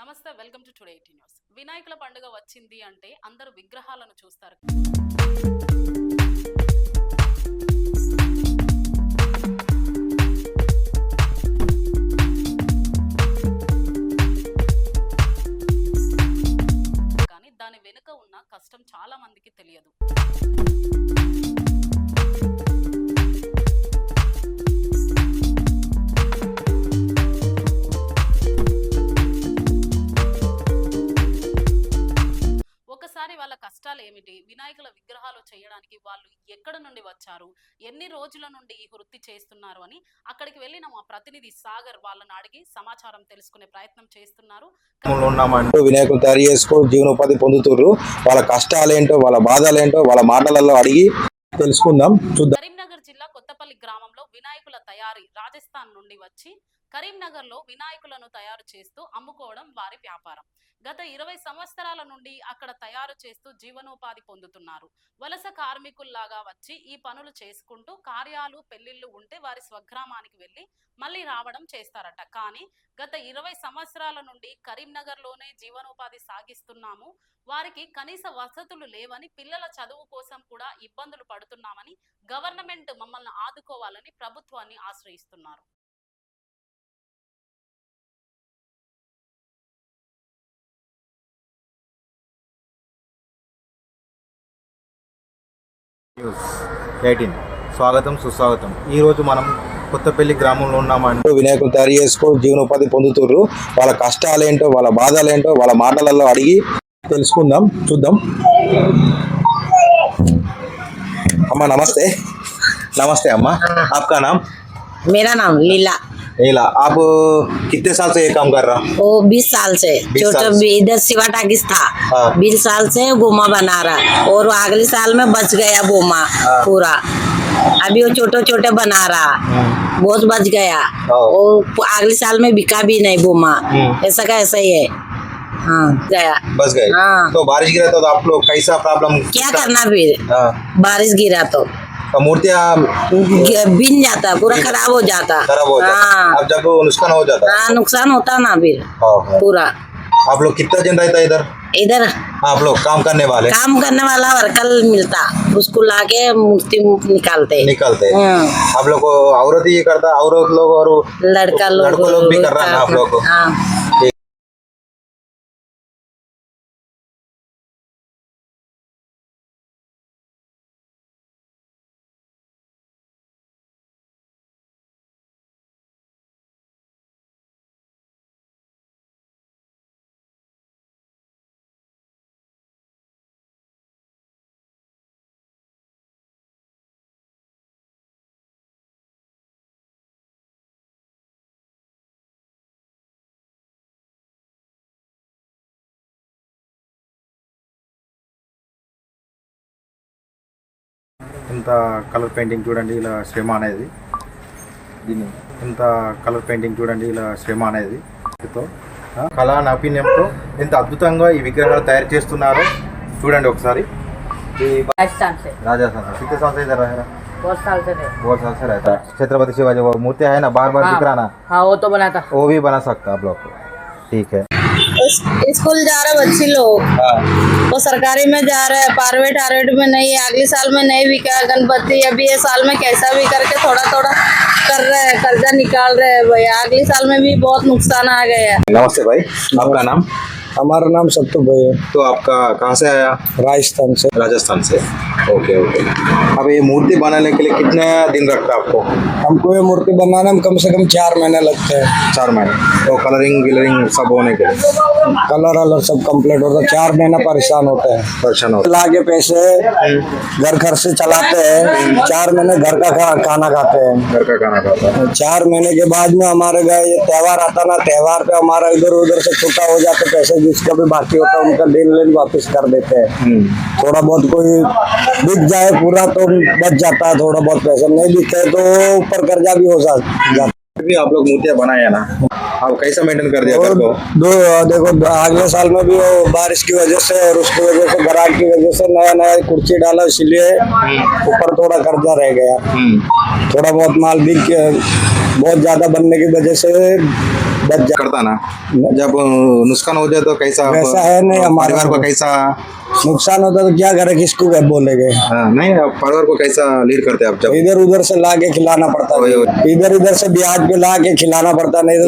నమస్తే, welcome to today 18 news. వినాయకుల పండుగ వచ్చింది అంటే అందరూ విగ్రహాలను చూస్తారు. కానీ దాని వెనుక ఉన్న కష్టం చాలా మందికి తెలియదు. ఒకసారి వాళ్ళ కష్టాలు ఏమిటి, వినాయకుల విగ్రహాలు చేయడానికి వాళ్ళు ఎక్కడ నుండి వచ్చారు, ఎన్ని రోజుల నుండి ఈ వృత్తి చేస్తున్నారు అని అక్కడికి వెళ్ళిన మా ప్రతినిధి సాగర్ వాళ్ళని అడిగి సమాచారం తెలుసుకునే ప్రయత్నం చేస్తున్నారు. వినాయకులు తయారు చేసుకొని జీవనోపాధి పొందుతున్నారు. వాళ్ళ కష్టాలేంటో, వాళ్ళ బాధలేంటో వాళ్ళ మాటలలో అడిగి తెలుసుకుందాం, చూద్దాం. కరీంనగర్ జిల్లా కొత్తపల్లి గ్రామంలో వినాయకుల తయారీ రాజస్థాన్ నుండి వచ్చి కరీంనగర్ లో వినాయకులను తయారు చేస్తూ అమ్ముకోవడం వారి వ్యాపారం. గత 20 సంవత్సరాల నుండి అక్కడ తయారు చేస్తూ జీవనోపాధి పొందుతున్నారు. వలస కార్మికుల్లాగా వచ్చి ఈ పనులు చేసుకుంటూ కార్యాలు పెళ్లిళ్ళు ఉంటే వారి స్వగ్రామానికి వెళ్ళి మళ్ళీ రావడం చేస్తారట. కానీ గత 20 సంవత్సరాల నుండి కరీంనగర్ లోనే జీవనోపాధి సాగిస్తున్నాము, వారికి కనీస వసతులు లేవని, పిల్లల చదువు కోసం కూడా ఇబ్బందులు పడుతున్నామని, గవర్నమెంట్ మమ్మల్ని ఆదుకోవాలని ప్రభుత్వాన్ని ఆశ్రయిస్తున్నారు. న్యూస్ 18 స్వాగతం సుస్వాగతం. ఈరోజు మనం కొత్తపల్లి గ్రామంలో ఉన్నామంటూ వినాయకులు తయారు చేసుకొని జీవనోపాధి పొందుతున్నారు. వాళ్ళ కష్టాలేంటో, వాళ్ళ బాధలేంటో వాళ్ళ మాటలలో అడిగి తెలుసుకుందాం, చూద్దాం. అమ్మా నమస్తే. నమస్తే అమ్మా, आपका नाम? मेरा नाम लीला। लीला, आप कितने साल से ये काम कर रहा? वो 20 साल से छोटा इधर सिवा टाकिस था। 20 साल से बोमा बना रहा और अगले साल में बच गया बोमा पूरा। अभी वो छोटे छोटे बना रहा, बहुत बच गया और अगले साल में बिका भी नहीं बोमा। ऐसा का ऐसा ही है। हाँ गया, बच गए। हाँ। तो बारिश गिरा तो आप लोग कैसा प्रॉब्लम क्या करना फिर? बारिश गिरा तो मूर्तियाँ बिन जाता, पूरा खराब हो जाता। हाँ। अब जब नुकसान हो जाता, हाँ नुकसान होता ना फिर पूरा। आप लोग कितना दिन रहता है इधर आप लोग काम करने वाला वर्कर मिलता, उसको लाके मूर्ति निकालते। आप लोग को औरत ही करता, औरत लोग और लड़का लोग भी कर रहा है आप लोग को। हाँ। ఇంత కలర్ పెయింటింగ్ చూడండి, ఇలా శ్రమ అనేది దీన్ని ఇంత కలర్ పెయింటింగ్ చూడండి, ఇలా శ్రమ అనేది కళా నైపుణ్యంతో ఎంత అద్భుతంగా ఈ విగ్రహాలు తయారు చేస్తున్నారో చూడండి ఒకసారి. राजस्थान से कितने साल से इधर रह रहा? बहुत साल से थे। बहुत साल से रहता है। छत्रपति शिवाजी वो मूर्ति है ना, बार बार दिख रहा ना। हाँ वो तो बनाता, वो भी बना सकता आप लोग को। ठीक है। स्कूल जा रहे बच्चे लोग, वो सरकारी में जा रहे हैं, प्राइवेट में नहीं है। अगले साल में नहीं बिका गणपति, अभी ये साल में कैसा भी करके थोड़ा थोड़ा कर रहे हैं, कर्जा निकाल रहे हैं भैया। अगले साल में भी बहुत नुकसान आ गया। नमस्ते भाई, आपका नाम? हमारा नाम सत्तू भाई है। तो आपका कहाँ से आया? राजस्थान से। ओके। अब ये मूर्ति बनाने के लिए कितने दिन लगता है आपको? हमको ये मूर्ति बनाने में कम से कम 4 महीने लगते हैं। 4 महीने। तो कलरिंग सब होने के लिए कलर सब कंप्लीट होता है। 4 महीने परेशान होते हैं। लाके पैसे घर खर्च से चलाते हैं, 4 महीने घर का खाना खाते हैं। 4 महीने के बाद में हमारे गए ये त्योहार आता ना, त्योहार पे हमारा इधर उधर से छुट्टा हो जाते पैसे, जिसका भी बाकी होता है उनका लेन वापस कर देते हैं। थोड़ा बहुत कोई बिक जाए पूरा तो बच जाता है, थोड़ा बहुत पैसा नहीं बिके तो ऊपर कर्जा भी हो जाता। भी आप लोग मूर्तियां बनाए ना, आप कैसा मेंटेन कर दिया घर को? देखो अगले साल में भी वो बारिश की वजह से और उसकी वजह से ग्राहक की वजह से नया नया कुर्सी डाला, इसलिए ऊपर थोड़ा कर्जा रह गया। थोड़ा बहुत माल बिक के बहुत ज्यादा बनने की वजह से बच जा करता ना, जब नुकसान हो जाए तो कैसा वैसा है नहीं, हमारे परिवार को कैसा? नुकसान होता तो क्या करे, किसको क्या बोलेंगे। नहीं, आप परिवार को कैसा लीड करते हैं आप? जब इधर उधर से ला के खिलाना पड़ता है, इधर उधर से ब्याज पे ला के खिलाना पड़ता, नहीं तो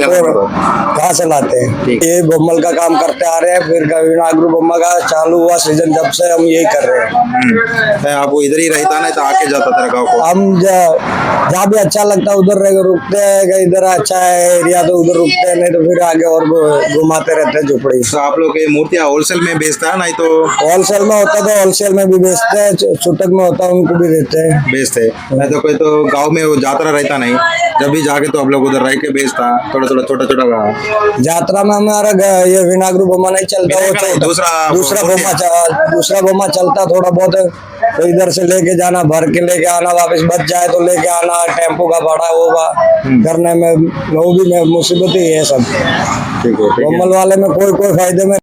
कहाँ से लाते हैं। ये बोमल का काम करते आ रहे हैं, फिर विनायक बोम्मा का चालू हुआ सीजन जब से हम यही कर रहे हैं। आपको इधर ही रहता नहीं तो आके जाता तेरा गाँव को? हम जहाँ भी अच्छा लगता है उधर रह रुकते हैं, इधर अच्छा है एरिया तो उधर रुकते हैं, नहीं तो फिर आगे और घुमाते रहते हैं झोपड़ी। तो आप लोग ये मूर्तियाँ होलसेल में बेचता है, नहीं तो होलसेल में होता तो होलसेल में भी बेचते हैं, छूटक में होता उनको भी देते हैं। बेचते? नहीं तो कोई तो गांव में वो जात्रा रहता नहीं, जब भी जाके तो आप लोग उधर रह के बेचता थोड़ा थोड़ा छोटा छोटा? यात्रा में हमारा ये विनायक बोमा नहीं चलता, वो दूसरा बोमा चलता थोड़ा बहुत, तो इधर से लेके जाना, भर के लेके आना, वापस बच जाए तो लेके आना, टेम्पो का भाड़ा होगा करने में, वो भी मुसीबत ही है सब। ठीक है, बोमल वाले में कोई फायदे में